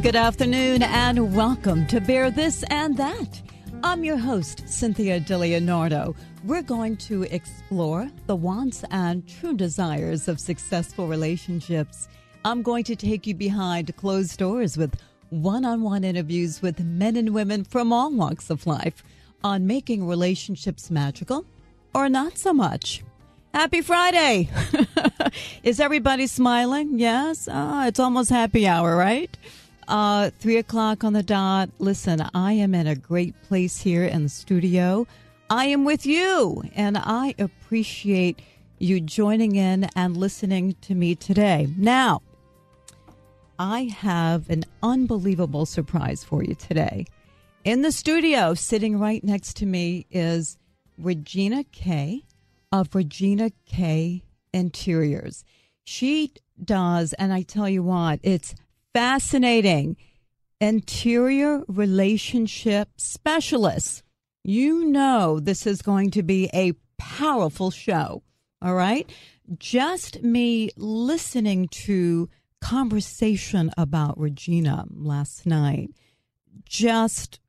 Good afternoon and welcome to Bear This and That. I'm your host, Cynthia DiLeonardo. We're going to explore the wants and true desires of successful relationships. I'm going to take you behind closed doors with one-on-one interviews with men and women from all walks of life on making relationships magical or not so much. Happy Friday! Is everybody smiling? Yes? It's almost happy hour, right? 3 o'clock on the dot. Listen, I am in a great place here in the studio. I am with you, and I appreciate you joining in and listening to me today. Now, I have an unbelievable surprise for you today. In the studio, sitting right next to me, is Regina Kay of Regina Kay Interiors. She does, and I tell you what, it's fascinating, interior relationship specialist. You know this is going to be a powerful show, all right? Just me listening to conversation about Regina last night just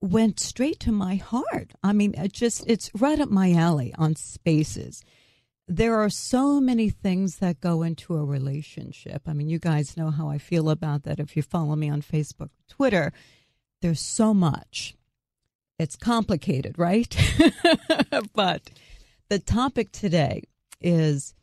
went straight to my heart. I mean, it's right up my alley on spaces. There are so many things that go into a relationship. I mean, you guys know how I feel about that if you follow me on Facebook, Twitter. There's so much. It's complicated, right? But the topic today is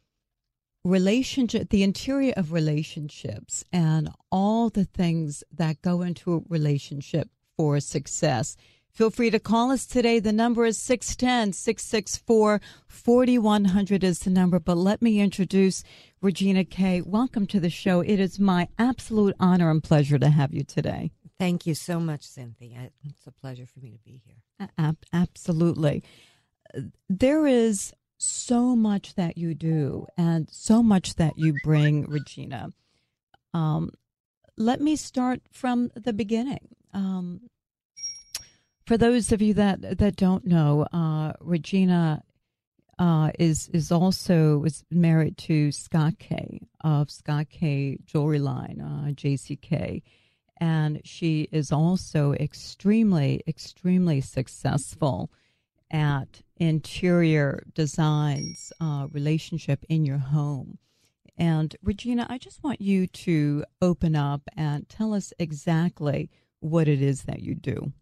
relationship, the interior of relationships and all the things that go into a relationship for success. Feel free to call us today. The number is 610-664-4100 is the number. But let me introduce Regina Kay. Welcome to the show. It is my absolute honor and pleasure to have you today. Thank you so much, Cynthia. It's a pleasure for me to be here. Absolutely. There is so much that you do and so much that you bring, Regina. Let me start from the beginning. For those of you that don't know, Regina is married to Scott Kay of Scott Kay Jewelry Line, JCK, and she is also extremely, extremely successful at interior designs, relationship in your home. And Regina, I just want you to open up and tell us exactly what it is that you do.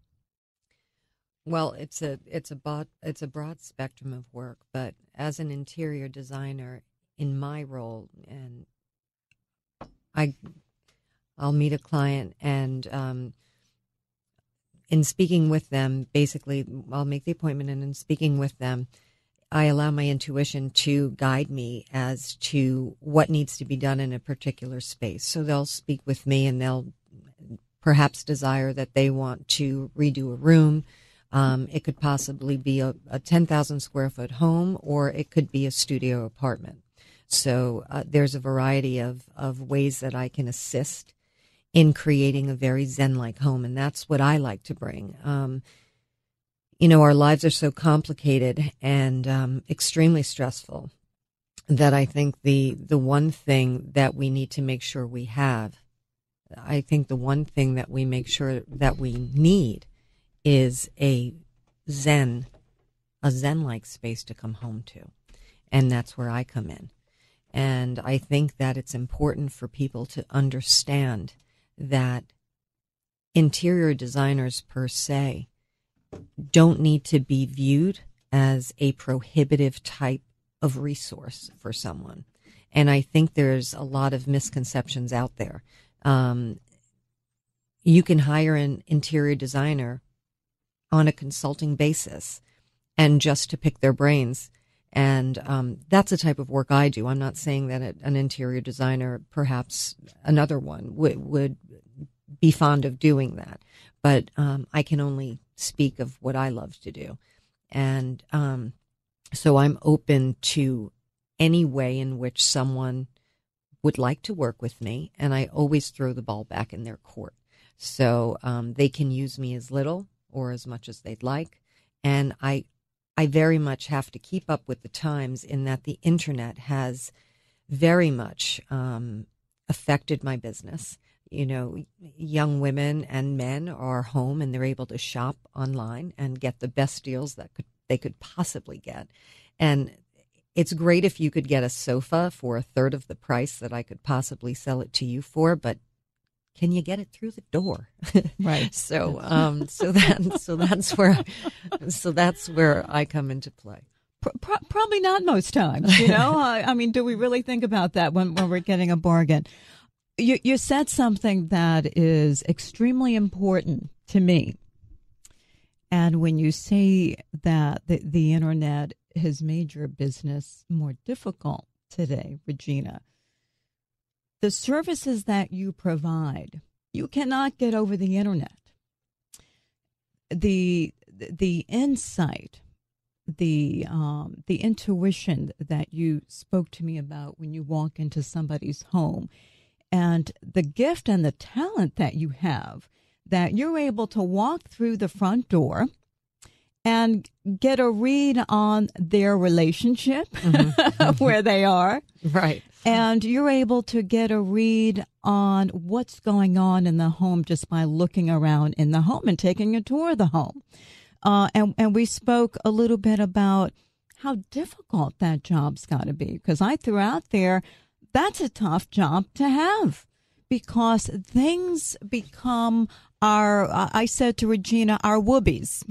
Well, it's a broad spectrum of work, but as an interior designer, in my role, and I'll meet a client, and in speaking with them, basically, I'll make the appointment, and in speaking with them, I allow my intuition to guide me as to what needs to be done in a particular space. So they'll speak with me, and they'll perhaps desire that they want to redo a room. It could possibly be a 10,000 square foot home, or it could be a studio apartment. So there's a variety of ways that I can assist in creating a very Zen-like home, and that's what I like to bring. Our lives are so complicated and extremely stressful that I think the one thing that we need to make sure we have, I think the one thing that we make sure that we need is a Zen-like space to come home to. And that's where I come in. And I think that it's important for people to understand that interior designers per se don't need to be viewed as a prohibitive type of resource for someone. And I think there's a lot of misconceptions out there. You can hire an interior designer on a consulting basis and just to pick their brains. And that's the type of work I do. I'm not saying that an interior designer, perhaps another one, would be fond of doing that. But I can only speak of what I love to do. And so I'm open to any way in which someone would like to work with me, and I always throw the ball back in their court. So they can use me as little or as much as they'd like. And I very much have to keep up with the times in that the internet has very much affected my business. young women and men are home and they're able to shop online and get the best deals that they could possibly get. And it's great if you could get a sofa for a third of the price that I could possibly sell it to you for, but can you get it through the door? Right. So that's where I come into play. Probably not most times, I mean, do we really think about that when we're getting a bargain? You said something that is extremely important to me. And when you say that the internet has made your business more difficult today, Regina, the services that you provide, you cannot get over the internet. The insight, the intuition that you spoke to me about when you walk into somebody's home, and the gift and the talent that you have, that you're able to walk through the front door and get a read on their relationship, where they are. Right. And you're able to get a read on what's going on in the home just by looking around in the home and taking a tour of the home. And we spoke a little bit about how difficult that job's got to be, because I threw out there, that's a tough job to have, because things become I said to Regina, our whoobies.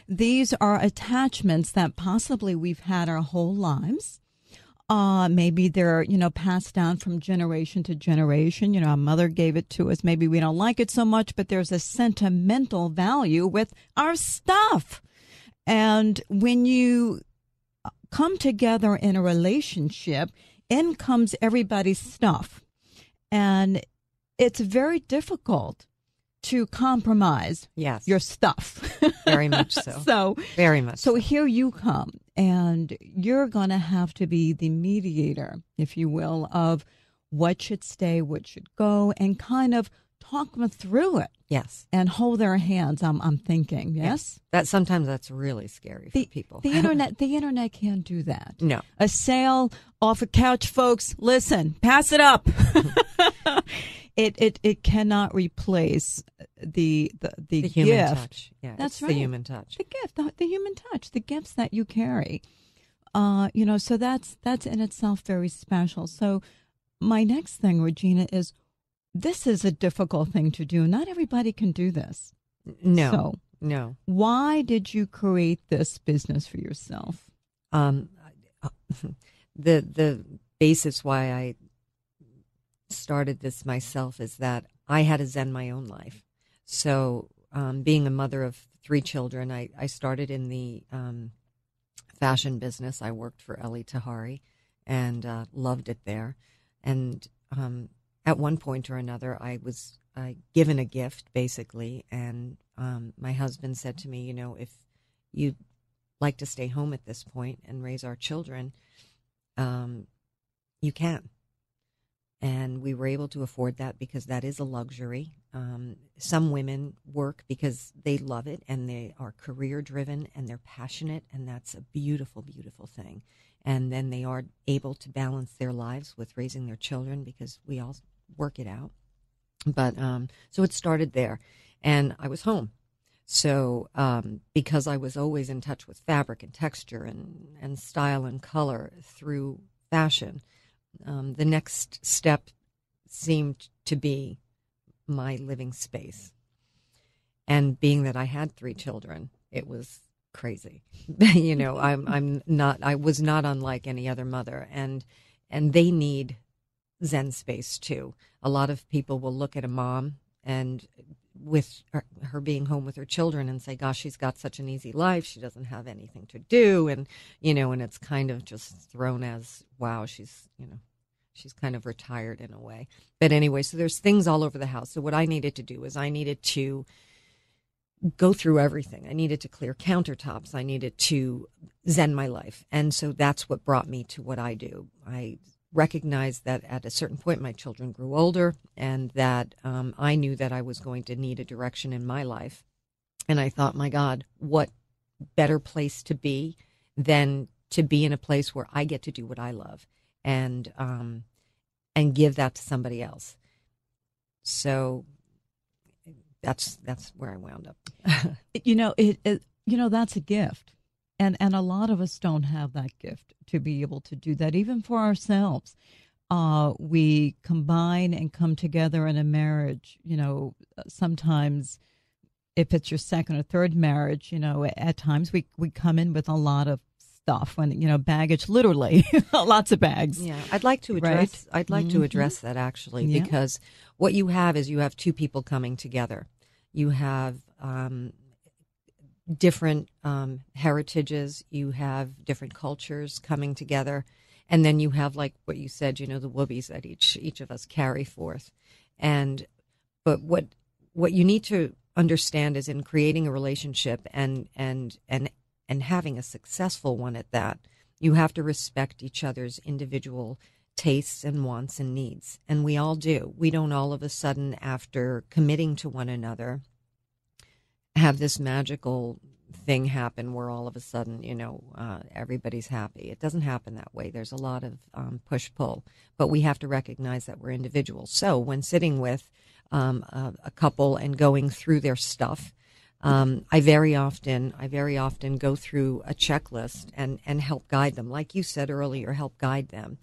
These are attachments that possibly we've had our whole lives. Maybe they're, passed down from generation to generation. Our mother gave it to us. Maybe we don't like it so much, but there's a sentimental value with our stuff. And when you come together in a relationship, in comes everybody's stuff. And it's very difficult to compromise your stuff. Very much so. Very much so. Here you come, and you're going to have to be the mediator, if you will, of what should stay, what should go, and kind of talk them through it. Yes. And hold their hands, I'm thinking, yes? Sometimes that's really scary for people. The internet can't do that. No. A sale off a couch, folks, listen, pass it up. It cannot replace the human gift. Touch. Yeah, that's right. The human touch. The gift, the human touch, the gifts that you carry. So that's in itself very special. So my next thing, Regina, is this is a difficult thing to do. Not everybody can do this. No. So no. Why did you create this business for yourself? The basis why I started this myself is that I had to zen my own life. So being a mother of 3 children, I started in the fashion business. I worked for Eli Tahari and loved it there. And at one point or another, I was given a gift, basically, and my husband said to me, if you'd like to stay home at this point and raise our children, you can. And we were able to afford that because that is a luxury. Some women work because they love it and they are career-driven and they're passionate, and that's a beautiful, beautiful thing. And then they are able to balance their lives with raising their children because we all work it out. But so it started there, and I was home. So because I was always in touch with fabric and texture and style and color through fashion, the next step seemed to be my living space. And being that I had 3 children, it was crazy. I was not unlike any other mother, and they need Zen space too. A lot of people will look at a mom and with her being home with her children and say, gosh, she's got such an easy life. She doesn't have anything to do. And, and it's kind of just thrown as, wow, she's kind of retired in a way. But anyway, so there's things all over the house. So what I needed to do is I needed to go through everything. I needed to clear countertops. I needed to zen my life. And so that's what brought me to what I do. I recognized that at a certain point my children grew older, and that I knew that I was going to need a direction in my life. And I thought, my God, what better place to be than to be in a place where I get to do what I love. And and give that to somebody else. So that's where I wound up. That's a gift. And a lot of us don't have that gift to be able to do that, even for ourselves. We combine and come together in a marriage. Sometimes if it's your second or third marriage, at times we come in with a lot of stuff when, baggage, literally, lots of bags. Yeah, I'd like to address that actually, because what you have is you have two people coming together. You have different heritages, you have different cultures coming together, and then you have, like what you said, the whoobies that each of us carry forth. But what you need to understand is, in creating a relationship and having a successful one at that, you have to respect each other's individual tastes and wants and needs, and we all do. We don't all of a sudden, after committing to one another, have this magical thing happen where all of a sudden, everybody's happy. It doesn't happen that way. There's a lot of push-pull, but we have to recognize that we're individuals. So when sitting with a couple and going through their stuff, I very often go through a checklist and help guide them. Like you said earlier, help guide them.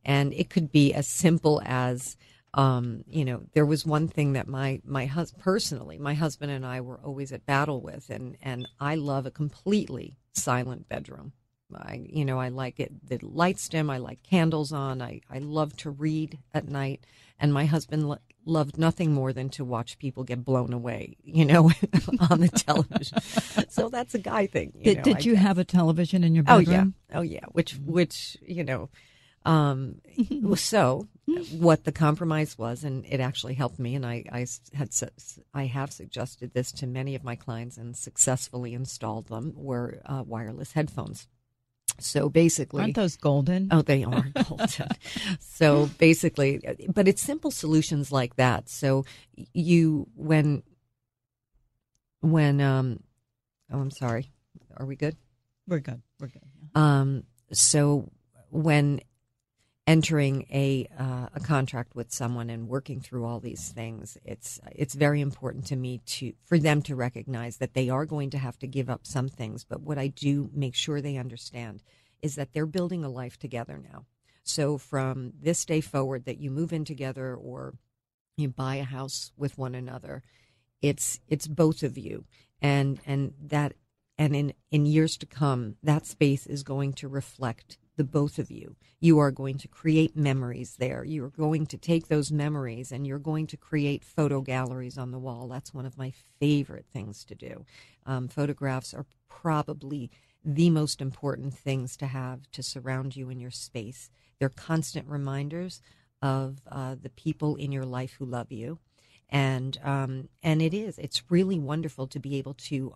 And it could be as simple as, there was one thing that my husband and I were always at battle with, and I love a completely silent bedroom. I like it, the lights dim, I like candles on, I love to read at night, and my husband loved nothing more than to watch people get blown away, on the television. So that's a guy thing. Did you have a television in your bedroom? Oh yeah. Which so what the compromise was, and it actually helped me, and I have suggested this to many of my clients and successfully installed them, were wireless headphones. So basically, aren't those golden? Oh, they are golden. So basically, but it's simple solutions like that. So when I'm sorry, are we good? We're good. So when entering a contract with someone and working through all these things, it's very important to me for them to recognize that they are going to have to give up some things. But what I do make sure they understand is that they're building a life together now. So from this day forward, that you move in together or you buy a house with one another, it's both of you, and in years to come, that space is going to reflect the both of you. You are going to create memories there. You're going to take those memories and you're going to create photo galleries on the wall. That's one of my favorite things to do. Photographs are probably the most important things to have to surround you in your space. They're constant reminders of the people in your life who love you. And it's really wonderful to be able to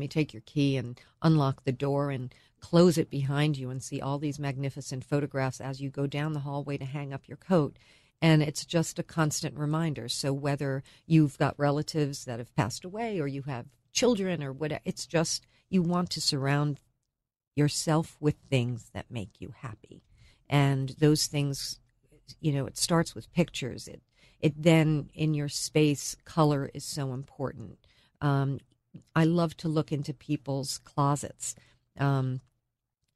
take your key and unlock the door and close it behind you and see all these magnificent photographs as you go down the hallway to hang up your coat. And it's just a constant reminder. So whether you've got relatives that have passed away or you have children or whatever, it's just, you want to surround yourself with things that make you happy. And those things, it starts with pictures. It then, in your space, color is so important. I love to look into people's closets.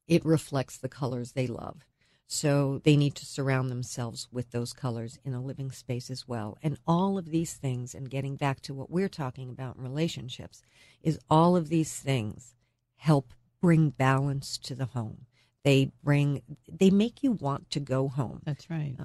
It reflects the colors they love. So they need to surround themselves with those colors in a living space as well. And all of these things, and getting back to what we're talking about in relationships, is all of these things help bring balance to the home. They make you want to go home. That's right.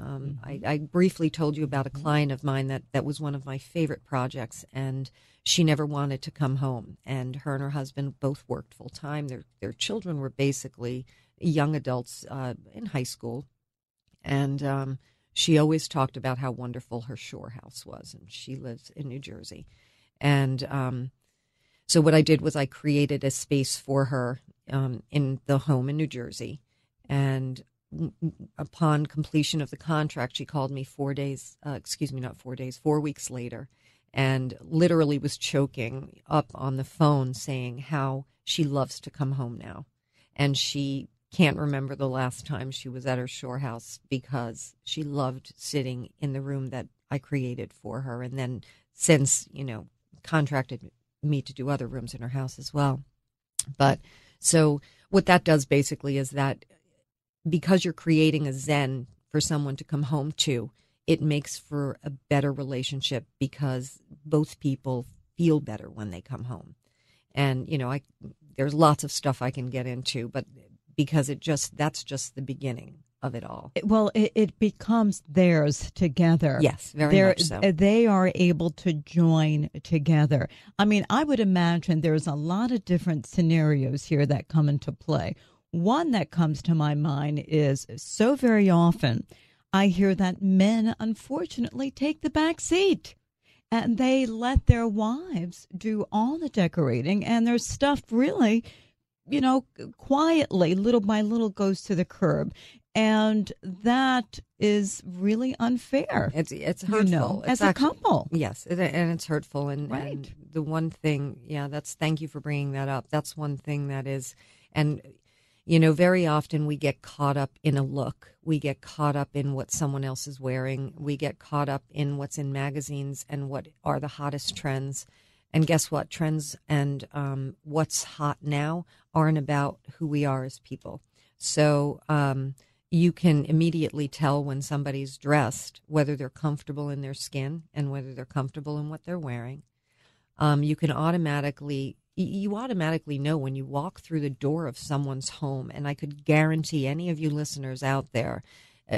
I briefly told you about a client of mine that was one of my favorite projects, and she never wanted to come home. And her and her husband both worked full time. Their children were basically young adults in high school, and she always talked about how wonderful her shore house was, and she lives in New Jersey. And so what I did was I created a space for her in the home in New Jersey, and upon completion of the contract, she called me 4 weeks later, and literally was choking up on the phone saying how she loves to come home now. And she can't remember the last time she was at her shore house because she loved sitting in the room that I created for her, and then since, contracted me to do other rooms in her house as well. But so what that does basically is that because you're creating a zen for someone to come home to, it makes for a better relationship because both people feel better when they come home. And, there's lots of stuff I can get into, but because that's just the beginning of it all. It becomes theirs together. Yes, very much so. They are able to join together. I mean, I would imagine there's a lot of different scenarios here that come into play. One that comes to my mind is so very often I hear that men, unfortunately, take the back seat and they let their wives do all the decorating, and their stuff really, quietly, little by little, goes to the curb. And that is really unfair. It's hurtful. As a couple. Yes, and it's hurtful. And, right. And the one thing, thank you for bringing that up. That's one thing that is, and very often we get caught up in a look. We get caught up in what someone else is wearing. We get caught up in what's in magazines and what are the hottest trends. And guess what? Trends and what's hot now aren't about who we are as people. So you can immediately tell when somebody's dressed, whether they're comfortable in their skin and whether they're comfortable in what they're wearing. You automatically know when you walk through the door of someone's home, and I could guarantee any of you listeners out there,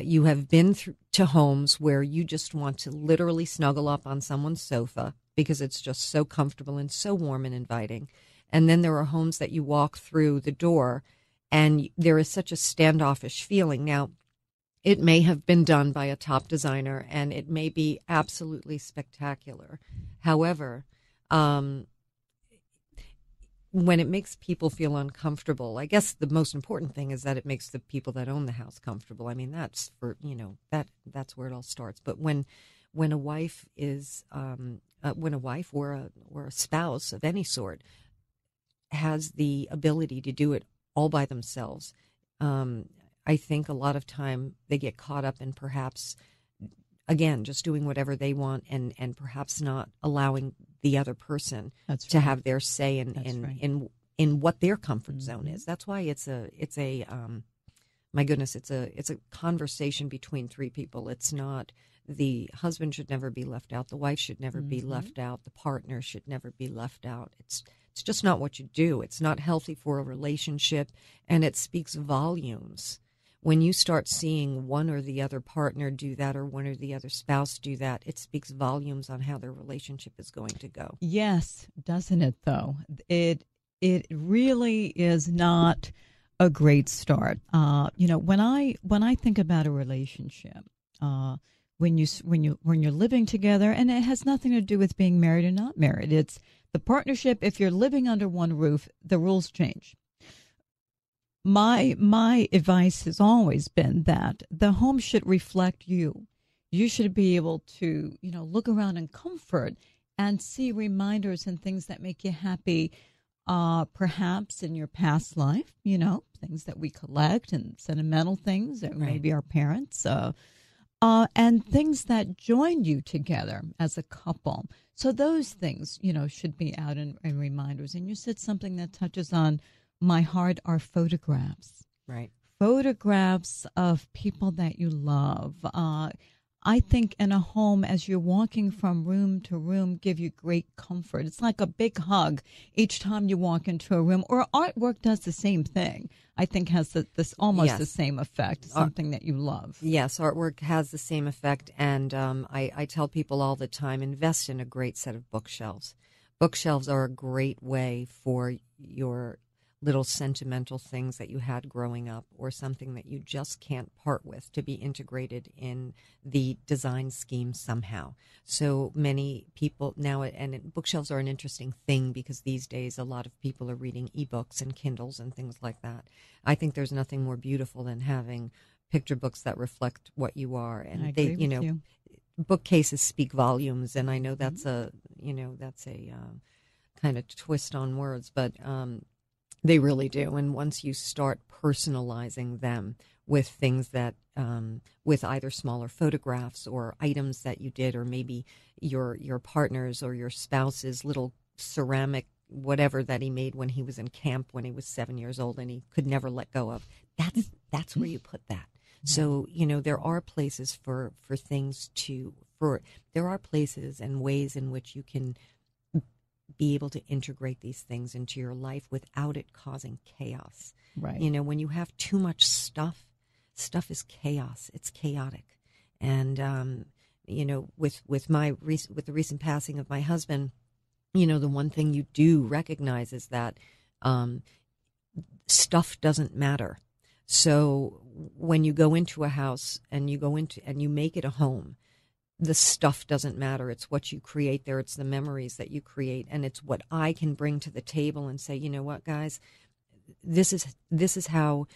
you have been to homes where you just want to literally snuggle up on someone's sofa because it's just so comfortable and so warm and inviting. And then there are homes that you walk through the door and there is such a standoffish feeling. Now, it may have been done by a top designer and it may be absolutely spectacular. However, when it makes people feel uncomfortable, I guess the most important thing is that it makes the people that own the house comfortable. I mean, that's for, that's where it all starts. But when a wife is, when a wife or a spouse of any sort has the ability to do it all by themselves, I think a lot of time they get caught up in perhaps, again, just doing whatever they want and perhaps not allowing the other person to have their say in what their comfort zone is. That's why it's a conversation between three people. It's not, the husband should never be left out, the wife should never be left out, the partner should never be left out. It's just not what you do. It's not healthy for a relationship, and it speaks volumes. When you start seeing one or the other partner do that or one or the other spouse do that, it speaks volumes on how their relationship is going to go. Yes, doesn't it, though? It really is not a great start. When I think about a relationship, when you're living together, and it has nothing to do with being married or not married. It's the partnership. If you're living under one roof, the rules change. My advice has always been that the home should reflect you. You should be able to, look around in comfort and see reminders and things that make you happy, perhaps in your past life, things that we collect and sentimental things, or maybe our parents, and things that join you together as a couple. So those things, should be out in reminders. And you said something that touches on my heart are photographs. Right. Photographs of people that you love. I think in a home, as you're walking from room to room, give you great comfort. It's like a big hug each time you walk into a room. Or artwork does the same thing. I think has this almost the same effect, something that you love. Yes, artwork has the same effect. And I tell people all the time, invest in a great set of bookshelves. Bookshelves are a great way for your little sentimental things that you had growing up or something that you just can't part with to be integrated in the design scheme somehow. So many people now, and bookshelves are an interesting thing because these days a lot of people are reading ebooks and Kindles and things like that. I think there's nothing more beautiful than having picture books that reflect what you are. And they, you. Bookcases speak volumes, and I know that's a kind of twist on words, but They really do. And once you start personalizing them with things that, with either smaller photographs or items that you did, or maybe your partner's or your spouse's little ceramic whatever that he made when he was in camp when he was 7 years old and he could never let go of, that's where you put that. So, there are places for things there are places and ways in which you can be able to integrate these things into your life without it causing chaos. Right. When you have too much stuff is chaos. It's chaotic. And, with the recent passing of my husband, the one thing you do recognize is that stuff doesn't matter. So when you go into a house and you make it a home, the stuff doesn't matter. It's what you create there. It's the memories that you create, and it's what I can bring to the table and say, you know what, guys, this is how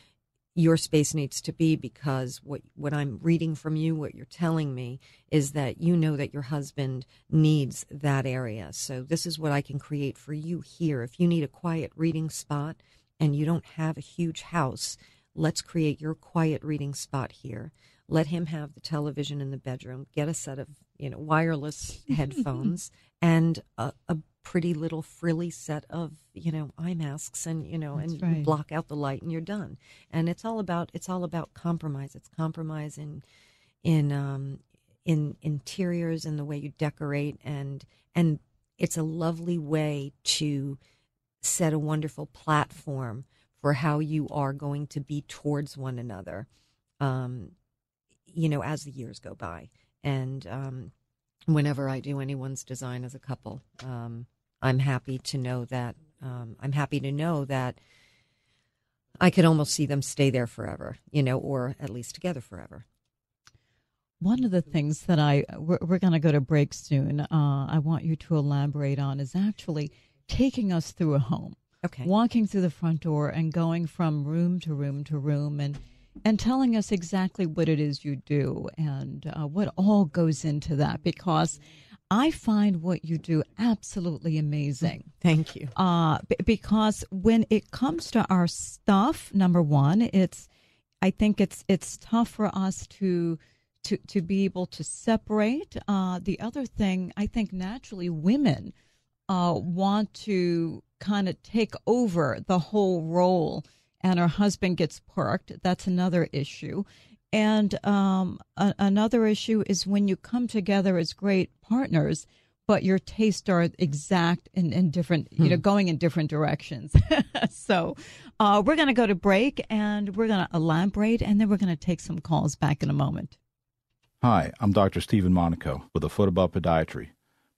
your space needs to be, because what I'm reading from you, what you're telling me, is that that your husband needs that area. So this is what I can create for you here. If you need a quiet reading spot and you don't have a huge house, let's create your quiet reading spot here. Let him have the television in the bedroom. Get a set of, wireless headphones and a pretty little frilly set of, eye masks, and and right. block out the light, and you're done. And it's all about compromise. It's compromise in interiors and the way you decorate, and it's a lovely way to set a wonderful platform for how you are going to be towards one another, as the years go by. And whenever I do anyone's design as a couple, I'm happy to know that I could almost see them stay there forever, or at least together forever. One of the things that we're going to go to break soon, I want you to elaborate on, is actually taking us through a home. Okay. Walking through the front door and going from room to room to room, and telling us exactly what it is you do and what all goes into that, because I find what you do absolutely amazing. Thank you. Because when it comes to our stuff, number one, I think it's tough for us to be able to separate. The other thing, I think naturally women want to kind of take over the whole role, and her husband gets perked. That's another issue. And another issue is when you come together as great partners, but your tastes are exact and different, going in different directions. So we're going to go to break, and we're going to elaborate, and then we're going to take some calls back in a moment. Hi, I'm Dr. Stephen Monaco with the Foot Above Podiatry.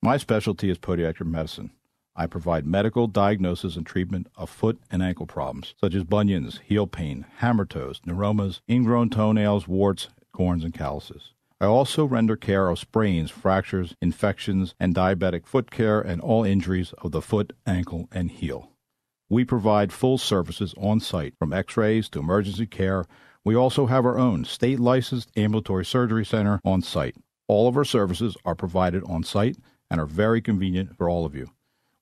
My specialty is podiatric medicine. I provide medical diagnosis and treatment of foot and ankle problems, such as bunions, heel pain, hammer toes, neuromas, ingrown toenails, warts, corns, and calluses. I also render care of sprains, fractures, infections, and diabetic foot care and all injuries of the foot, ankle, and heel. We provide full services on site, from x-rays to emergency care. We also have our own state-licensed ambulatory surgery center on site. All of our services are provided on site and are very convenient for all of you.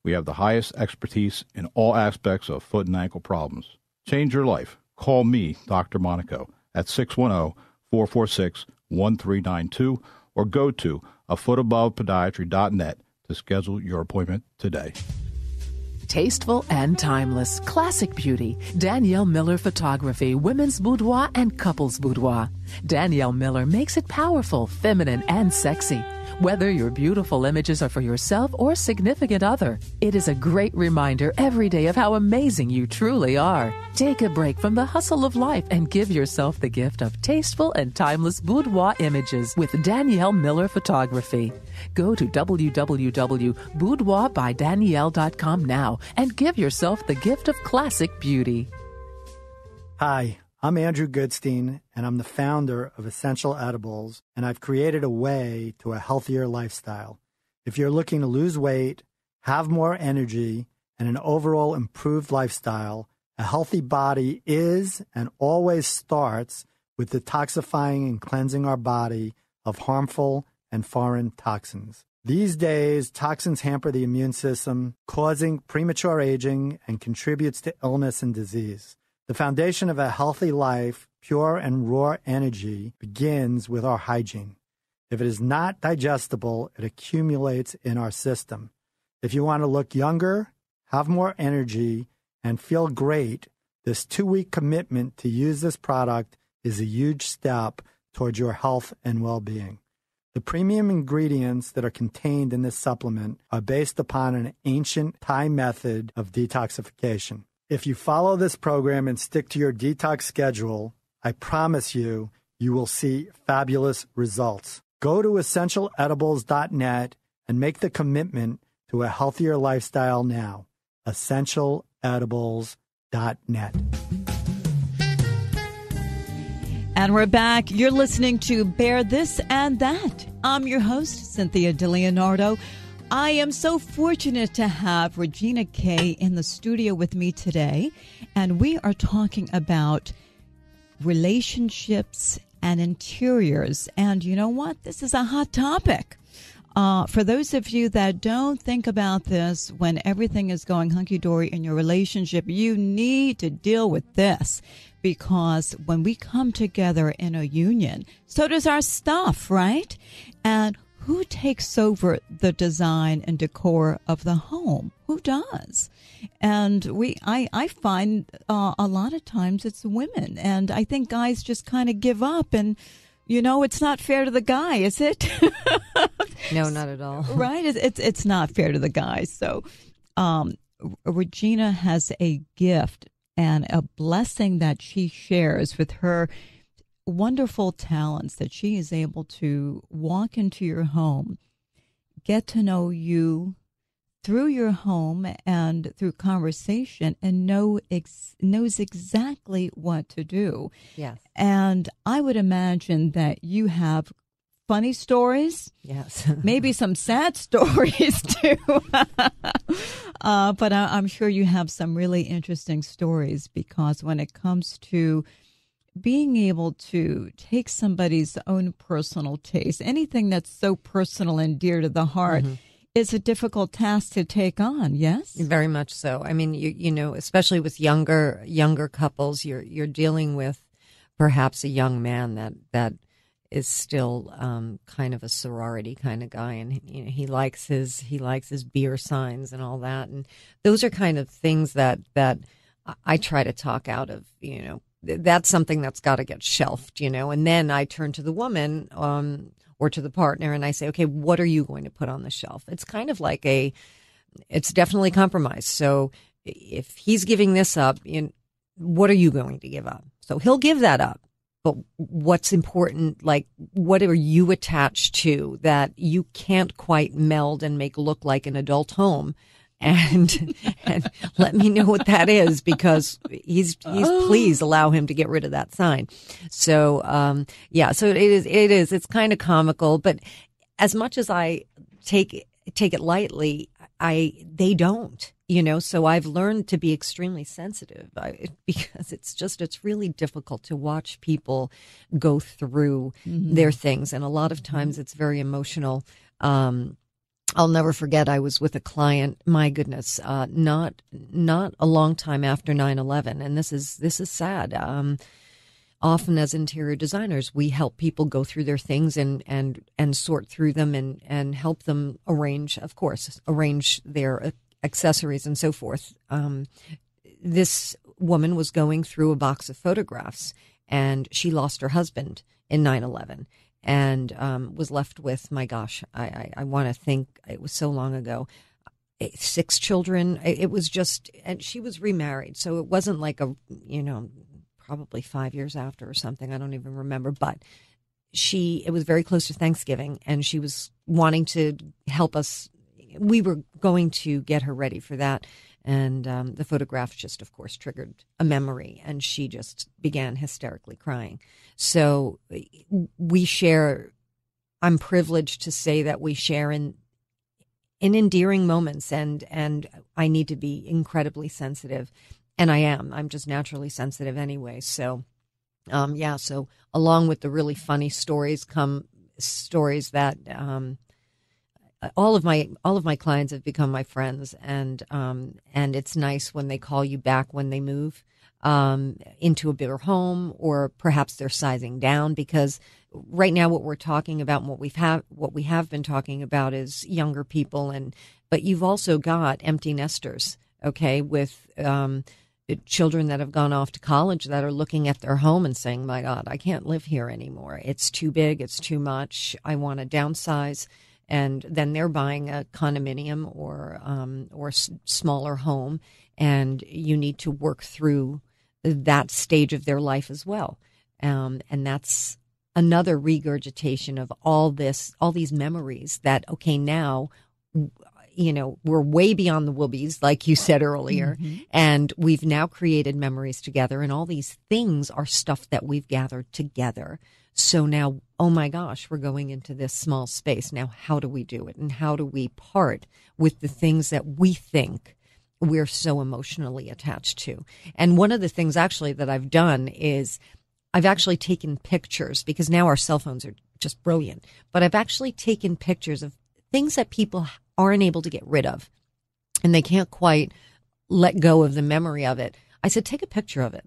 We have the highest expertise in all aspects of foot and ankle problems. Change your life. Call me, Dr. Monaco, at 610-446-1392 or go to afootabovepodiatry.net to schedule your appointment today. Tasteful and timeless, classic beauty. Danielle Miller Photography, women's boudoir and couples boudoir. Danielle Miller makes it powerful, feminine, and sexy. Whether your beautiful images are for yourself or significant other, it is a great reminder every day of how amazing you truly are. Take a break from the hustle of life and give yourself the gift of tasteful and timeless boudoir images with Danielle Miller Photography. Go to www.boudoirbydanielle.com now and give yourself the gift of classic beauty. Hi, I'm Andrew Goodstein, and I'm the founder of Essential Edibles, and I've created a way to a healthier lifestyle. If you're looking to lose weight, have more energy, and an overall improved lifestyle, a healthy body is and always starts with detoxifying and cleansing our body of harmful and foreign toxins. These days, toxins hamper the immune system, causing premature aging and contributes to illness and disease. The foundation of a healthy life, pure and raw energy, begins with our hygiene. If it is not digestible, it accumulates in our system. If you want to look younger, have more energy, and feel great, this 2-week commitment to use this product is a huge step towards your health and well-being. The premium ingredients that are contained in this supplement are based upon an ancient Thai method of detoxification. If you follow this program and stick to your detox schedule, I promise you, you will see fabulous results. Go to essentialedibles.net and make the commitment to a healthier lifestyle now. Essentialedibles.net. And we're back. You're listening to Bear This and That. I'm your host, Cynthia DeLeonardo. I am so fortunate to have Regina Kay in the studio with me today. And we are talking about relationships and interiors. And you know what? This is a hot topic. For those of you that don't think about this when everything is going hunky-dory in your relationship, you need to deal with this, because when we come together in a union, so does our stuff, right? And who takes over the design and decor of the home? Who does? And I find a lot of times it's women, and I think guys just kind of give up, and you know, it's not fair to the guy, is it? No, not at all. Right? It's not fair to the guy. So Regina has a gift and a blessing that she shares with her wonderful talents, that she is able to walk into your home, get to know you through your home and through conversation, and knows exactly what to do. Yes. And I would imagine that you have funny stories. Yes. Maybe some sad stories too. But I'm sure you have some really interesting stories, because when it comes to being able to take somebody's own personal taste, anything that's so personal and dear to the heart, is a difficult task to take on. Yes, very much so. I mean, you know, especially with younger couples, you're dealing with perhaps a young man that is still kind of a sorority kind of guy, and you know, he likes his beer signs and all that, and those are kind of things that I try to talk out of. You know, that's something that's got to get shelved. You know, and then I turn to the woman or to the partner, and I say, okay, what are you going to put on the shelf? It's kind of like it's definitely compromise. So if he's giving this up, what are you going to give up? So he'll give that up. But what's important, like, what are you attached to that you can't quite meld and make look like an adult home? And let me know what that is, because please allow him to get rid of that sign. So, so it's kind of comical, but as much as I take it lightly, they don't, you know, so I've learned to be extremely sensitive because it's really difficult to watch people go through their things. And a lot of times it's very emotional. I'll never forget, I was with a client, my goodness, not a long time after 9/11. And this is sad. Often as interior designers, we help people go through their things and sort through them and help them arrange their accessories and so forth. This woman was going through a box of photographs, and she lost her husband in 9/11. And was left with, my gosh, I want to think it was so long ago, 6 children. It was just, and she was remarried. So it wasn't like probably 5 years after or something. I don't even remember. But it was very close to Thanksgiving, and she was wanting to help us. We were going to get her ready for that. And the photograph just, of course, triggered a memory, and she just began hysterically crying. So we share, I'm privileged to say that we share in endearing moments, and I need to be incredibly sensitive. And I am. I'm just naturally sensitive anyway. So, so along with the really funny stories come stories that all of my clients have become my friends, and it's nice when they call you back when they move into a bigger home, or perhaps they're sizing down, because right now what we're talking about and what we have been talking about is younger people, but you've also got empty nesters, okay, with children that have gone off to college that are looking at their home and saying, my God, I can't live here anymore. It's too big. It's too much. I want to downsize. And then they're buying a condominium or smaller home, and you need to work through that stage of their life as well. And that's another regurgitation of all these memories that, okay, now, we're way beyond the whoobies, like you said earlier, and we've now created memories together, and all these things are stuff that we've gathered together. So now, oh my gosh, we're going into this small space. Now, how do we do it? And how do we part with the things that we think we're so emotionally attached to? And one of the things actually that I've done is I've actually taken pictures, because now our cell phones are just brilliant, but I've actually taken pictures of things that people aren't able to get rid of, and they can't quite let go of the memory of it. I said, take a picture of it.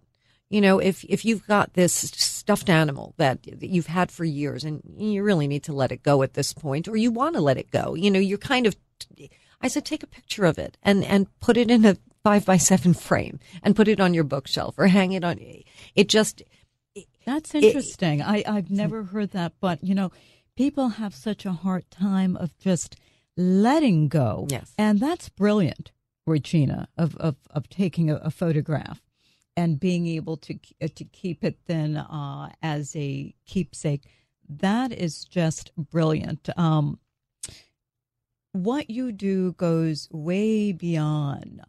If you've got this stuffed animal that you've had for years and you really need to let it go at this point, or you want to let it go, you're kind of, I said, take a picture of it and put it in a 5x7 frame and put it on your bookshelf or hang it on. That's interesting. I've never heard that, but people have such a hard time of just letting go. Yes. And that's brilliant, Regina, of taking a photograph and being able to keep it then as a keepsake. That is just brilliant. What you do goes way beyond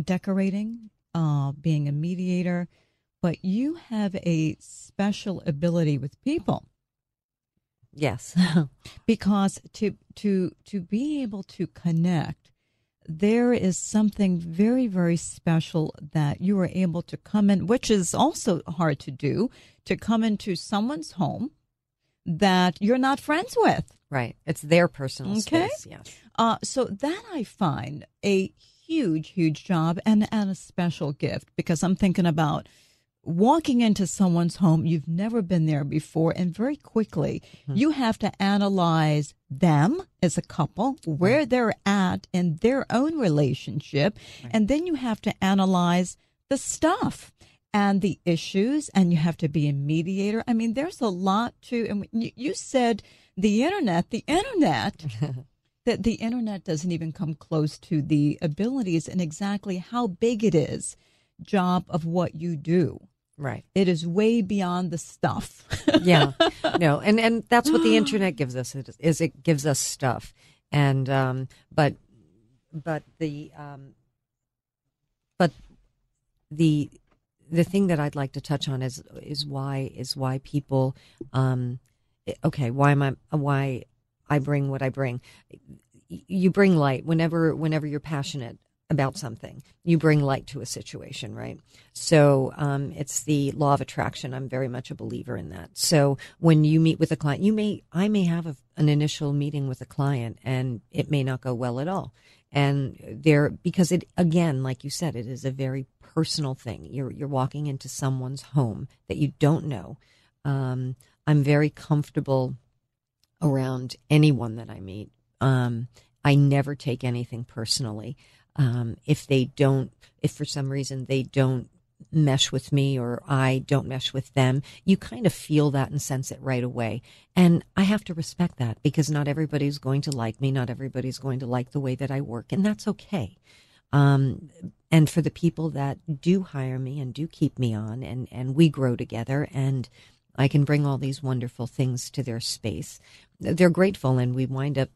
decorating, being a mediator, but you have a special ability with people. Yes. Because to be able to connect, there is something very, very special that you are able to come in, which is also hard to do, to come into someone's home that you're not friends with. Right. It's their personal space. Yes. So that I find a huge, huge job and a special gift, because I'm thinking about walking into someone's home, you've never been there before, and very quickly you have to analyze them as a couple, where they're at in their own relationship, and then you have to analyze the stuff and the issues, and you have to be a mediator. I mean, there's a lot to, and you said the internet, that the internet doesn't even come close to the abilities and exactly how big it is, job of what you do. Right. It is way beyond the stuff. Yeah. No. And that's what the internet gives us, is it gives us stuff. And but the thing that I'd like to touch on is why people why I bring what I bring. You bring light whenever you're passionate about something. You bring light to a situation, right? So it's the law of attraction. I'm very much a believer in that. So when you meet with a client, I may have an initial meeting with a client, and it may not go well at all. And because it, again, like you said, it is a very personal thing. You're walking into someone's home that you don't know. I'm very comfortable around anyone that I meet. I never take anything personally. If for some reason they don't mesh with me or I don't mesh with them, you kind of feel that and sense it right away. And I have to respect that, because not everybody's going to like me. Not everybody's going to like the way that I work, and that's okay. And for the people that do hire me and do keep me on, and we grow together, and I can bring all these wonderful things to their space, they're grateful, and we wind up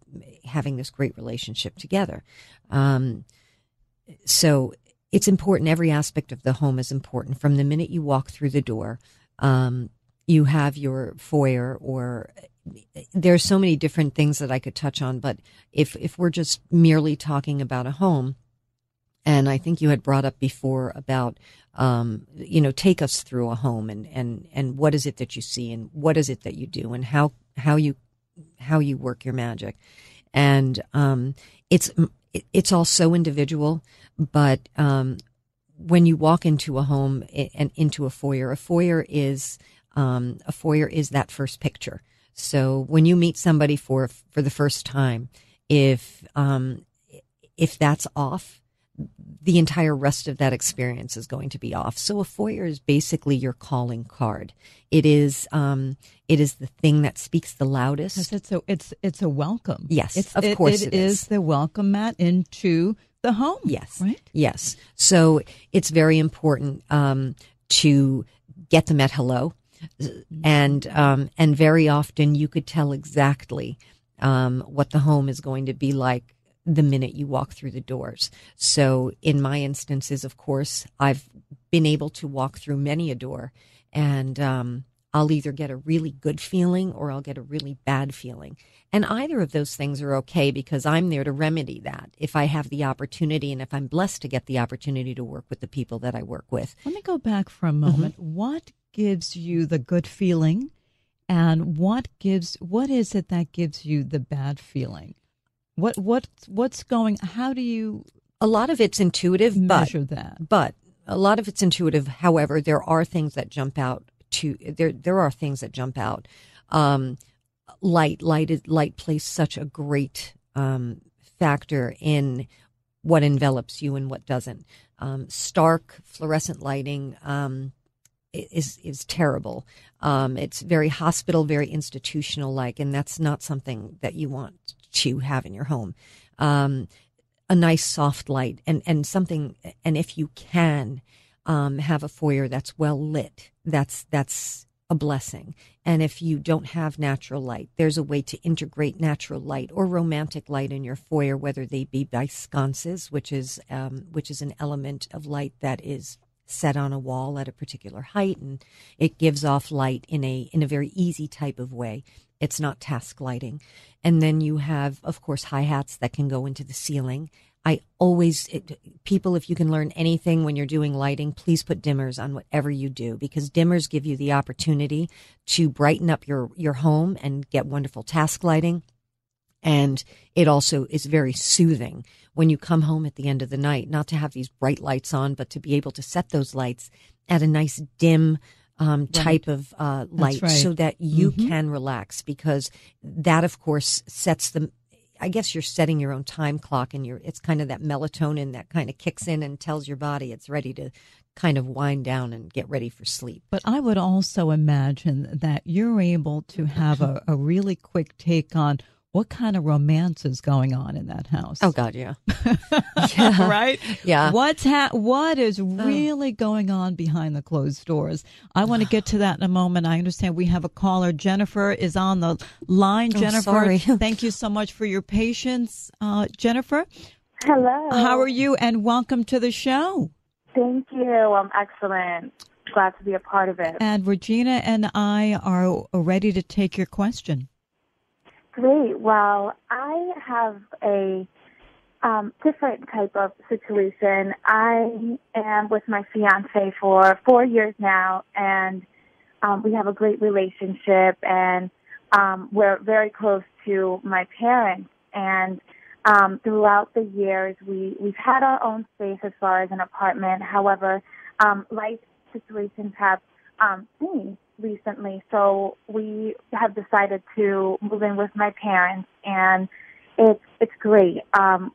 having this great relationship together. So it's important. Every aspect of the home is important. From the minute you walk through the door, you have your foyer, or there's so many different things that I could touch on. But if we're just merely talking about a home, and I think you had brought up before about, take us through a home, and what is it that you see, and what is it that you do, and how you work your magic. And it's all so individual, but when you walk into a home and into a foyer is that first picture. So when you meet somebody for the first time, if that's off, the entire rest of that experience is going to be off. So a foyer is basically your calling card. It is the thing that speaks the loudest. It's a welcome. Yes, of course it is the welcome mat into the home. Yes, right. Yes. So it's very important to get them at hello, and very often you could tell exactly what the home is going to be like the minute you walk through the doors. So in my instances, of course, I've been able to walk through many a door, and I'll either get a really good feeling or I'll get a really bad feeling. And either of those things are okay because I'm there to remedy that if I have the opportunity and if I'm blessed to get the opportunity to work with the people that I work with. Let me go back for a moment. Mm-hmm. What gives you the good feeling, and what is it that gives you the bad feeling? What's going? How do you? A lot of it's intuitive, measure that. But a lot of it's intuitive. However, there are things that jump out. There are things that jump out. Light plays such a great factor in what envelops you and what doesn't. Stark fluorescent lighting is terrible. It's very hospital, very institutional like, and that's not something that you want to have in your home. A nice soft light and something, and if you can have a foyer that's well lit, that's a blessing. And if you don't have natural light, there's a way to integrate natural light or romantic light in your foyer, whether they be by sconces, which is an element of light that is set on a wall at a particular height, and it gives off light in a very easy type of way. It's not task lighting. And then you have, of course, hi-hats that can go into the ceiling. People, if you can learn anything when you're doing lighting, please put dimmers on whatever you do, because dimmers give you the opportunity to brighten up your home and get wonderful task lighting. And it also is very soothing when you come home at the end of the night, not to have these bright lights on, but to be able to set those lights at a nice dim type of light, right, so that you can relax, because that, of course, sets the, I guess you're setting your own time clock, and it's kind of that melatonin that kind of kicks in and tells your body it's ready to kind of wind down and get ready for sleep. But I would also imagine that you're able to have a really quick take on what kind of romance is going on in that house. Oh, God, yeah. Yeah. Right? Yeah. What is really going on behind the closed doors? I want to get to that in a moment. I understand we have a caller. Jennifer is on the line. Jennifer, sorry. Thank you so much for your patience. Jennifer? Hello. How are you? And welcome to the show. Thank you. I'm excellent. Glad to be a part of it. And Regina and I are ready to take your question. Great. Well, I have a different type of situation. I am with my fiance for 4 years now, and we have a great relationship, and we're very close to my parents. And throughout the years, we've had our own space as far as an apartment. However, life situations have changed recently, so we have decided to move in with my parents, and it's great.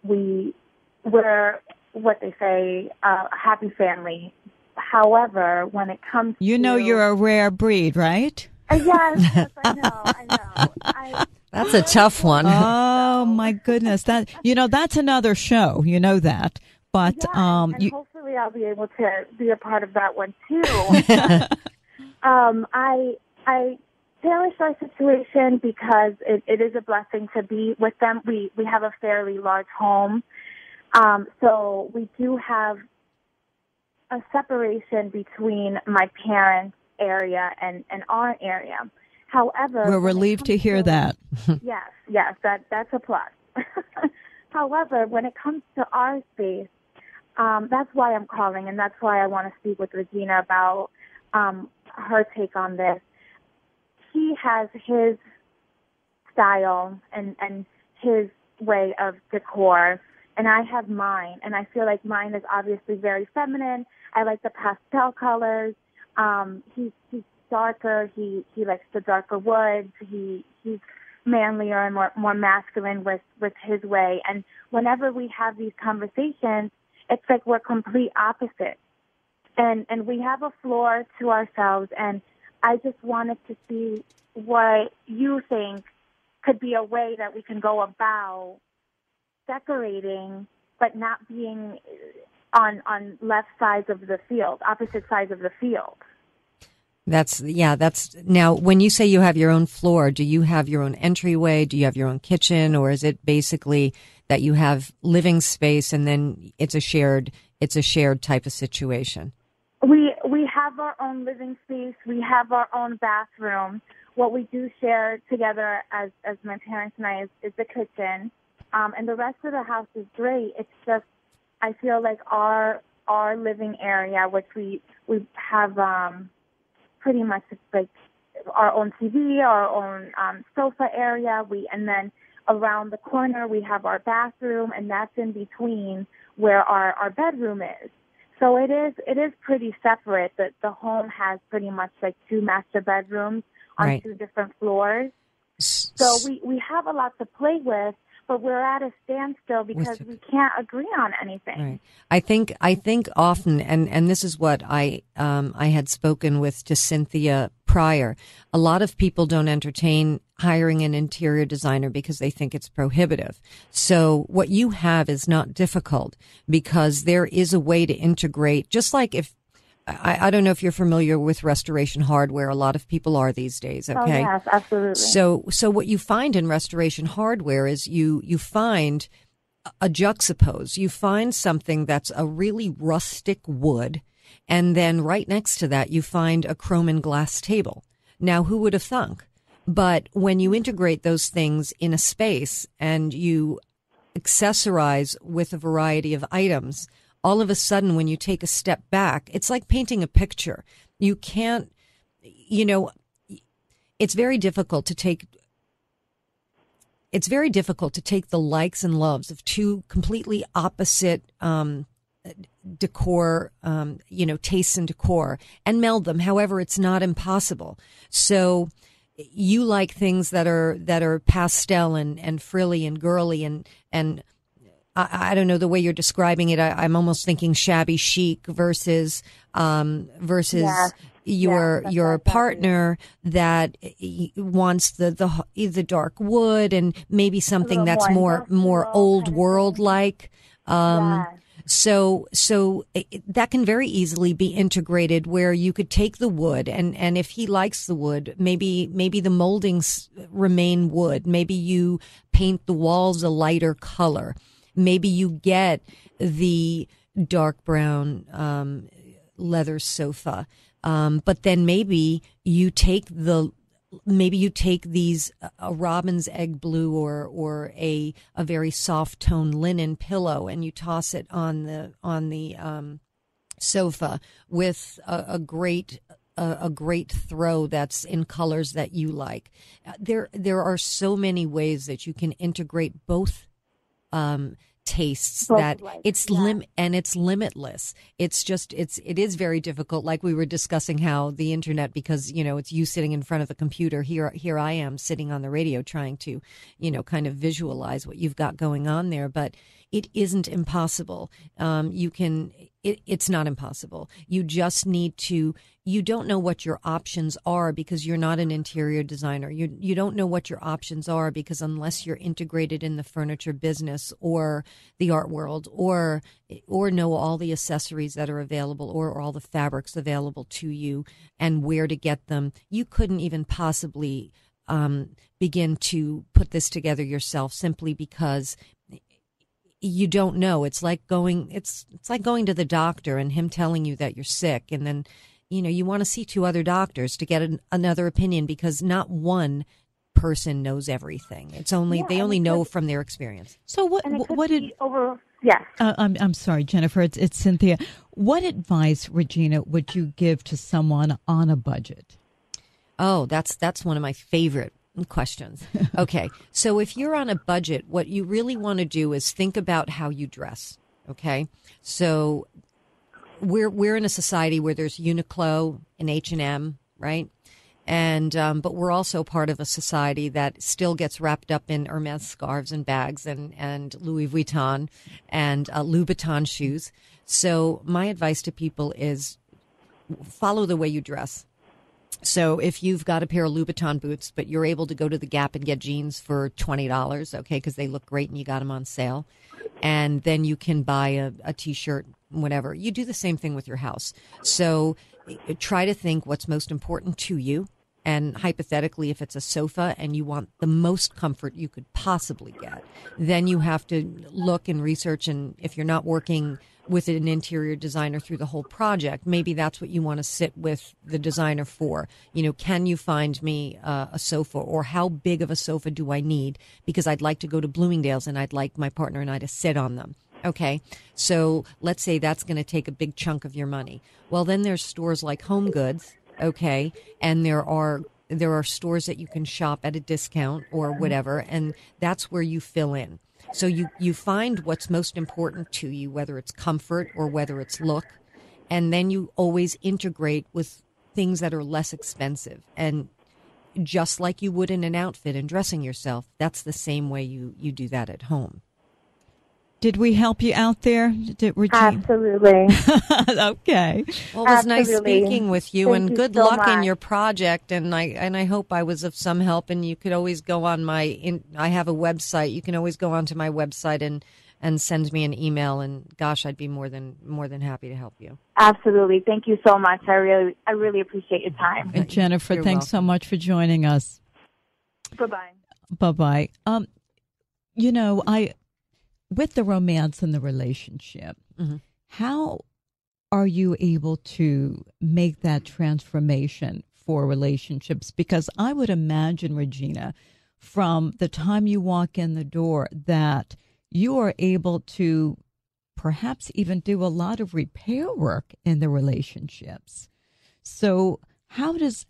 We're what they say, a happy family. However, when it comes to you're a rare breed, right? Yes, I know. That's a tough one. Oh my goodness, that's another show. You know that, but and hopefully I'll be able to be a part of that one too. I cherish our situation because it is a blessing to be with them. We have a fairly large home, so we do have a separation between my parents' area and our area. However, we're relieved to hear that. Yes, that's a plus. However, when it comes to our space, that's why I'm calling, and that's why I want to speak with Regina about her take on this. He has his style and his way of decor, and I have mine, and I feel like mine is obviously very feminine. I like the pastel colors. He's darker. He likes the darker woods. He's manlier and more masculine with his way. And whenever we have these conversations, it's like we're complete opposites. And we have a floor to ourselves, and I just wanted to see what you think could be a way that we can go about decorating, but not being on left sides of the field, opposite sides of the field. That's now when you say you have your own floor, do you have your own entryway? Do you have your own kitchen, or is it basically that you have living space and then it's a shared type of situation? We have our own living space. We have our own bathroom. What we do share together as my parents and I is the kitchen. And the rest of the house is great. It's just, I feel like our living area, which we have pretty much like our own TV, our own sofa area. And then around the corner we have our bathroom, and that's in between where our bedroom is. So it is pretty separate. The home has pretty much like two master bedrooms on right. two different floors. So we have a lot to play with, but we're at a standstill because we can't agree on anything. Right. I think often, and this is what I had spoken to Cynthia prior. A lot of people don't entertain hiring an interior designer because they think it's prohibitive. So what you have is not difficult because there is a way to integrate, just like if, I don't know if you're familiar with restoration hardware. A lot of people are these days. Okay. Oh, yes, absolutely. So what you find in restoration hardware is you find a juxtapose. You find something that's a really rustic wood, and then right next to that you find a chrome and glass table. Now, who would have thunk? But when you integrate those things in a space and you accessorize with a variety of items, all of a sudden, when you take a step back, it's like painting a picture. You can't, it's very difficult to take the likes and loves of two completely opposite decor, tastes in decor and meld them. However, it's not impossible. So you like things that are pastel and frilly and girly and I don't know the way you're describing it. I'm almost thinking shabby chic versus your partner that wants the dark wood and maybe something that's more old world like. So that can very easily be integrated where you could take the wood and if he likes the wood, maybe the moldings remain wood. Maybe you paint the walls a lighter color. Maybe you get the dark brown leather sofa, but then maybe you take these a robin's egg blue or a very soft tone linen pillow, and you toss it on the sofa with a great throw that's in colors that you like. There are so many ways that you can integrate both tastes that it's it's limitless. It is very difficult. Like we were discussing how the internet, because, it's you sitting in front of the computer. Here I am sitting on the radio trying to, kind of visualize what you've got going on there. But it isn't impossible. It's not impossible. You just need to, you don't know what your options are because you're not an interior designer. You don't know what your options are because unless you're integrated in the furniture business or the art world or know all the accessories that are available or all the fabrics available to you and where to get them, you couldn't even possibly begin to put this together yourself simply because you don't know. It's like going to the doctor and him telling you that you're sick, and then you want to see two other doctors to get another opinion because not one person knows everything. It's only they only know from their experience. So what did Yes. I'm sorry, Jennifer. It's Cynthia. What advice, Regina, would you give to someone on a budget? Oh, that's one of my favorite questions. Okay. So if you're on a budget, what you really want to do is think about how you dress. Okay. So we're in a society where there's Uniqlo and H&M, right? And but we're also part of a society that still gets wrapped up in Hermes scarves and bags and Louis Vuitton and Louboutin shoes. So my advice to people is follow the way you dress. So if you've got a pair of Louboutin boots, but you're able to go to the Gap and get jeans for $20, okay, because they look great and you got them on sale, and then you can buy a T-shirt, whatever. You do the same thing with your house. So try to think what's most important to you. And hypothetically, if it's a sofa and you want the most comfort you could possibly get, then you have to look and research. And if you're not working with an interior designer through the whole project, maybe that's what you want to sit with the designer for. You know, can you find me a sofa, or how big of a sofa do I need? Because I'd like to go to Bloomingdale's and I'd like my partner and I to sit on them. Okay, so let's say that's going to take a big chunk of your money. Well, then there's stores like Home Goods, okay, and there are stores that you can shop at a discount or whatever, and that's where you fill in. So you find what's most important to you, whether it's comfort or whether it's look, and then you always integrate with things that are less expensive. And just like you would in an outfit and dressing yourself, that's the same way you do that at home. Did we help you out there, Regina? Absolutely. Okay. Well, it was nice speaking with you, Thank and you good so luck much. in your project. And I hope I was of some help. And you could always go on I have a website. You can always go onto my website and send me an email. And gosh, I'd be more than happy to help you. Absolutely. Thank you so much. I really appreciate your time. And Jennifer, You're thanks so much for joining us. Bye-bye. Bye-bye. You know, with the romance in the relationship, how are you able to make that transformation for relationships? Because I would imagine, Regina, from the time you walk in the door, that you are able to perhaps even do a lot of repair work in the relationships. So how does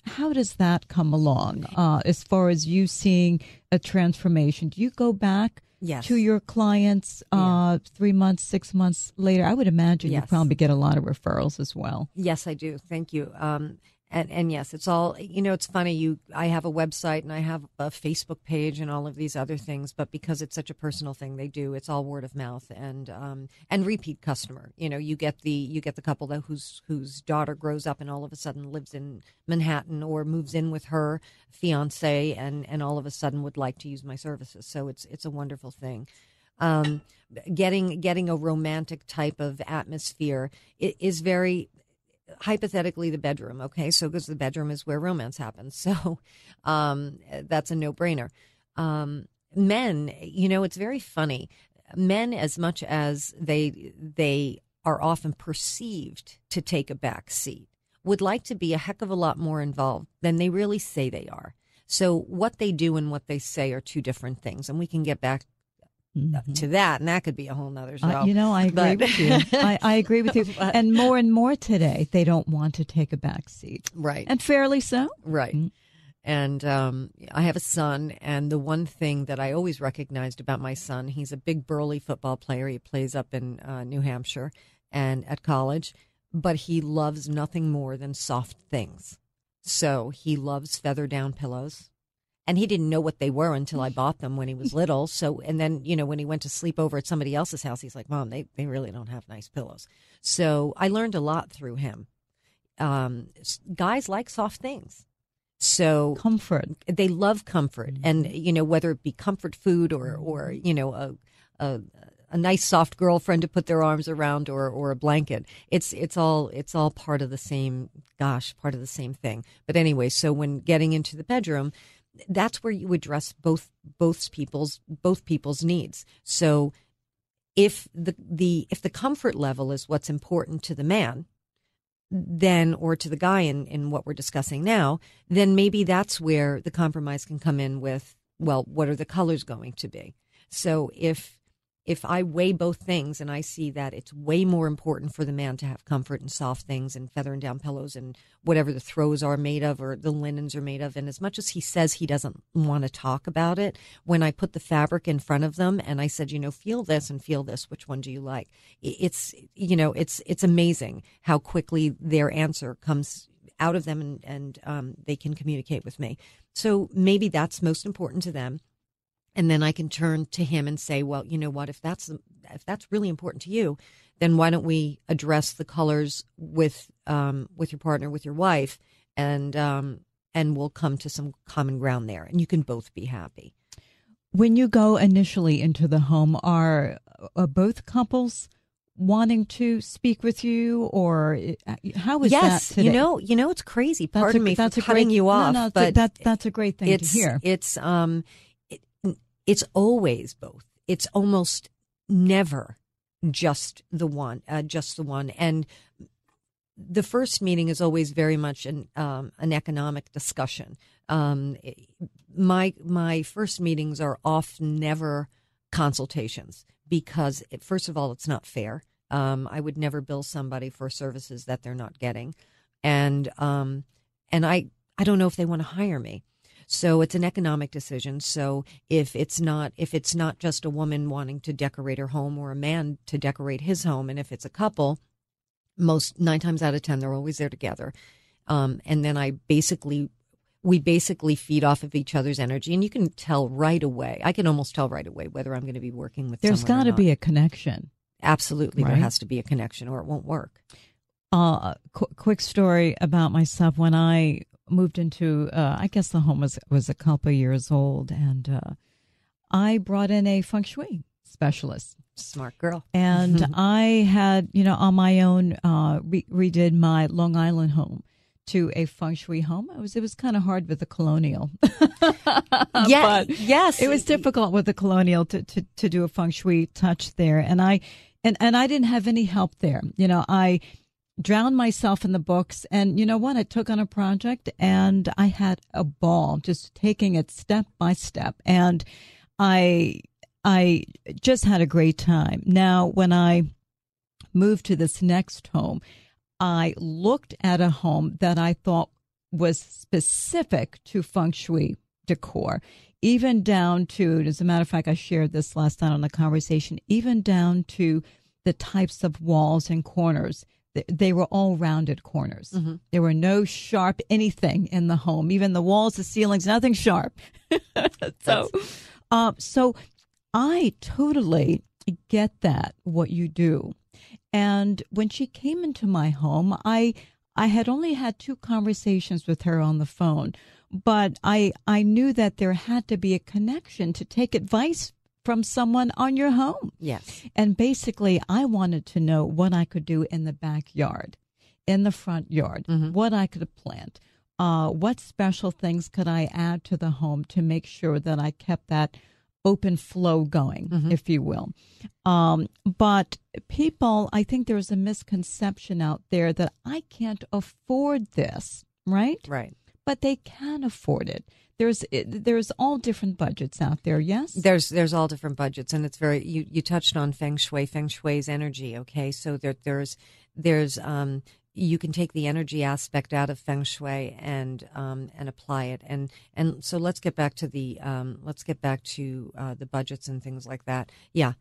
that come along as far as you seeing a transformation? Do you go back to your clients 3 months, 6 months later? I would imagine you probably get a lot of referrals as well. Yes, I do. Thank you. And yes, it's all, it's funny. I have a website and I have a Facebook page and all of these other things, but because it's such a personal thing, it's all word of mouth and repeat customer. You get the couple whose daughter grows up and all of a sudden lives in Manhattan or moves in with her fiance and all of a sudden would like to use my services. So it's a wonderful thing. Getting a romantic type of atmosphere is very, hypothetically, the bedroom, okay? So because the bedroom is where romance happens. So that's a no-brainer. Men, it's very funny. Men, as much as they are often perceived to take a back seat, would like to be a heck of a lot more involved than they really say they are. So what they do and what they say are two different things. And we can get back to that, and that could be a whole nother show. I agree with you. I agree with you. And more today, they don't want to take a back seat. Right. And fairly so. Right. Mm-hmm. And I have a son, and the one thing that I always recognized about my son, he's a big, burly football player. He plays up in New Hampshire and at college, but he loves nothing more than soft things. So he loves feather down pillows. And he didn't know what they were until I bought them when he was little. So, and then, when he went to sleep over at somebody else's house, he's like, Mom, they really don't have nice pillows. So I learned a lot through him. Guys like soft things. So comfort. They love comfort. And, whether it be comfort food or a nice soft girlfriend to put their arms around or a blanket. It's all part of the same, part of the same thing. But anyway, so when getting into the bedroom, that's where you address both people's needs. So if the comfort level is what's important to the man, then, or to the guy in what we're discussing now, then maybe that's where the compromise can come in with, well, what are the colors going to be? So if if I weigh both things and I see that it's way more important for the man to have comfort and soft things and feather and down pillows and whatever the throws are made of or the linens are made of, and as much as he says he doesn't want to talk about it, when I put the fabric in front of them and I said, feel this and feel this, which one do you like? It's amazing how quickly their answer comes out of them and they can communicate with me. So maybe that's most important to them. And then I can turn to him and say, well, you know what, if that's really important to you, then why don't we address the colors with your partner, with your wife, and we'll come to some common ground there, and you can both be happy. When you go initially into the home, are both couples wanting to speak with you, or how is that today? It's crazy. Pardon me for cutting you off, but that's a great thing to hear. It's always both. It's almost never just the one. And the first meeting is always very much an economic discussion. My first meetings are often never consultations because, first of all, it's not fair. I would never bill somebody for services that they're not getting, and I don't know if they want to hire me. So it's an economic decision. So if it's not just a woman wanting to decorate her home or a man to decorate his home, and if it's a couple, 9 times out of 10 they're always there together. And then we basically feed off of each other's energy, and you can tell right away. I can almost tell right away whether I'm going to be working with someone or not. There's got to be a connection. Absolutely, right? There has to be a connection, or it won't work. Quick story about myself. When I moved into, I guess the home was a couple of years old, and I brought in a feng shui specialist. Smart girl. And I had, on my own, redid my Long Island home to a feng shui home. It was kind of hard with the colonial. Yes. It was difficult with the colonial to do a feng shui touch there. And I didn't have any help there. I drowned myself in the books, and you know what? I took on a project and I had a ball just taking it step by step. And I just had a great time. Now, when I moved to this next home, I looked at a home that I thought was specific to feng shui decor, even down to, as a matter of fact, I shared this last night on the conversation, even down to the types of walls and corners. They were all rounded corners. Mm-hmm. There were no sharp anything in the home, even the walls, the ceilings, nothing sharp. So I totally get that, what you do. And when she came into my home, I had only had 2 conversations with her on the phone, but I knew that there had to be a connection to take advice from someone on your home. Yes. And basically, I wanted to know what I could do in the backyard, in the front yard, mm-hmm. what I could plant, what special things could I add to the home to make sure that I kept that open flow going, mm-hmm. if you will. But people, I think there's a misconception out there that I can't afford this, right? Right. But they can afford it. There's all different budgets out there, yes? There's all different budgets, and it's very, you touched on feng shui. Feng shui's energy, okay? So there's you can take the energy aspect out of feng shui and apply it, and so let's get back to the budgets and things like that. Yeah,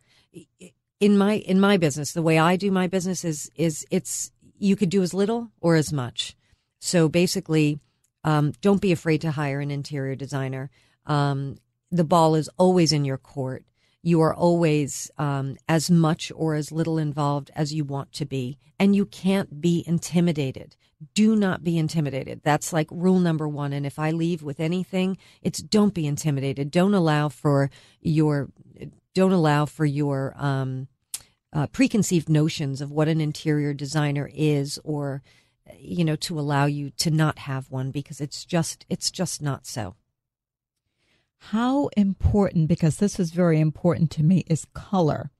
in my business, the way I do my business is it's you could do as little or as much. So basically, don't be afraid to hire an interior designer. The ball is always in your court. You are always as much or as little involved as you want to be, and you can't be intimidated. Do not be intimidated. That's like rule number 1. And if I leave with anything, it's don't be intimidated. Don't allow for your preconceived notions of what an interior designer is, or to allow you to not have one, because it's just not so. How important, because this is very important to me, is color.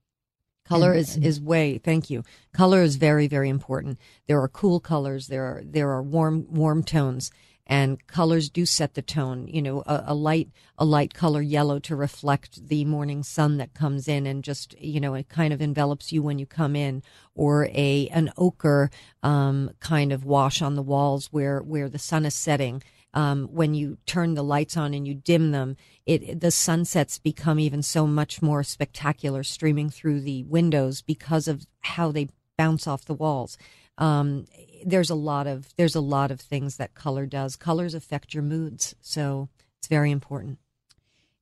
Color is way, thank you. Color is very, very important. There are cool colors. There are warm tones. And colors do set the tone. You know, a light color yellow to reflect the morning sun that comes in, and just, you know, it kind of envelops you when you come in, or an ochre kind of wash on the walls where the sun is setting. When you turn the lights on and you dim them, the sunsets become even so much more spectacular, streaming through the windows because of how they bounce off the walls. There's a lot of things that color does. Colors affect your moods, so it's very important.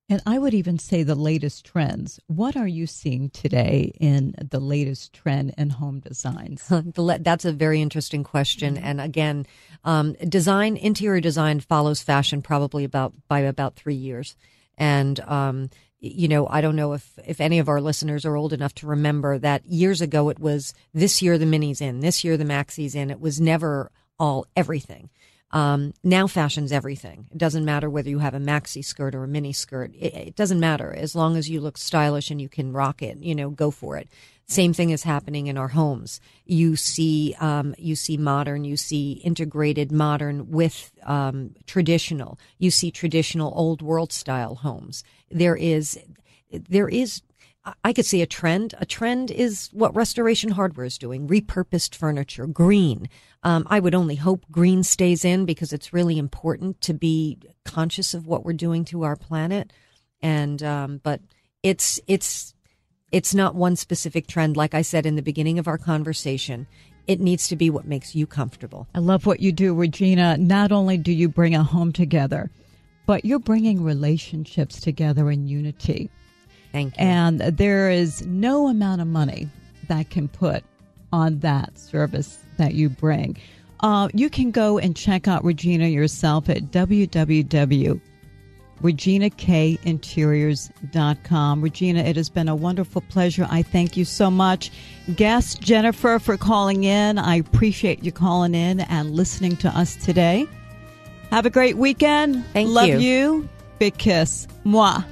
And I would even say the latest trends. What are you seeing today in the latest trend in home designs? That's a very interesting question. And again, interior design follows fashion probably by about 3 years. And, you know, I don't know if any of our listeners are old enough to remember that years ago it was this year the mini's in, this year the maxi's in. It was never all everything. Now fashion's everything. It doesn't matter whether you have a maxi skirt or a mini skirt. It doesn't matter. As long as you look stylish and you can rock it, you know, go for it. Same thing is happening in our homes. You see modern, you see integrated modern with traditional. You see traditional old world style homes. There is, I could see a trend. A trend is what Restoration Hardware is doing, repurposed furniture, green. I would only hope green stays in, because it's really important to be conscious of what we're doing to our planet. And but it's not one specific trend. Like I said in the beginning of our conversation, it needs to be what makes you comfortable. I love what you do, Regina. Not only do you bring a home together, but you're bringing relationships together in unity. Thank you. And there is no amount of money that can put on that service that you bring. You can go and check out Regina yourself at www.reginakayinteriors.com. Regina, it has been a wonderful pleasure. I thank you so much. Guest Jennifer for calling in. I appreciate you calling in and listening to us today. Have a great weekend. Thank you. Love you. Big kiss. Mwah.